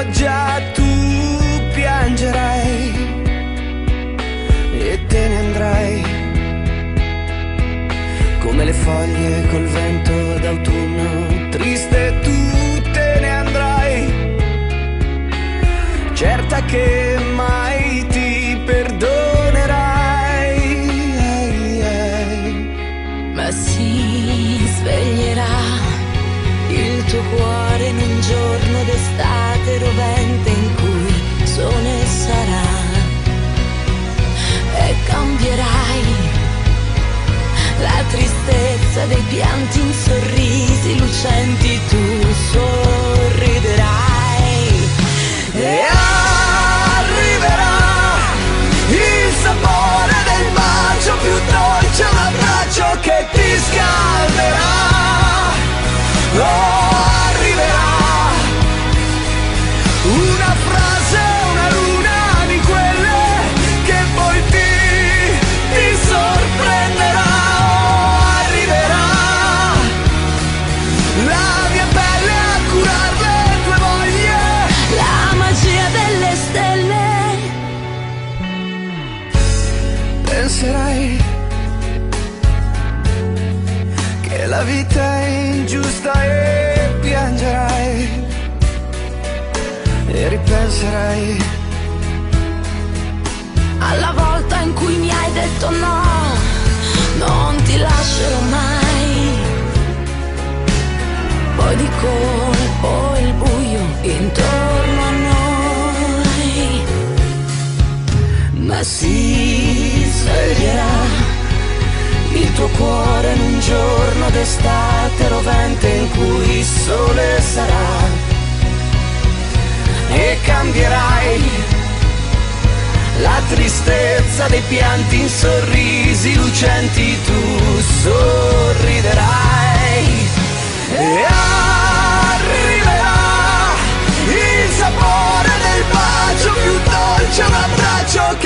pioggia tu piangerai e te ne andrai, come le foglie col vento d'autunno, triste tu te ne andrai, certa che mai ti perdonerai. Ma si sveglierà il tuo cuore in un giorno d'estate rovente in cui sole sarà, e cambierai la tristezza dei pianti in sorrisi lucenti, tu sorriderai e arriverà il sapore del bacio più dolce, un abbraccio che ti scalderà. Oh, arriverà una frase, una luna di quelle che poi ti sorprenderà. Oh, arriverà la mia pelle a curar le tue voglie, la magia delle stelle. Penserai che la vita è ingiusta e piangerai, e ripenserai alla volta in cui mi hai detto no, non ti lascerò mai. Poi di colpo il buio intorno a noi, ma si sveglierà il tuo cuore in un giorno d'estate rovente in cui il sole sarà, e cambierai la tristezza dei pianti in sorrisi lucenti, tu sorriderai e arriverà il sapore del bacio più dolce, un abbraccio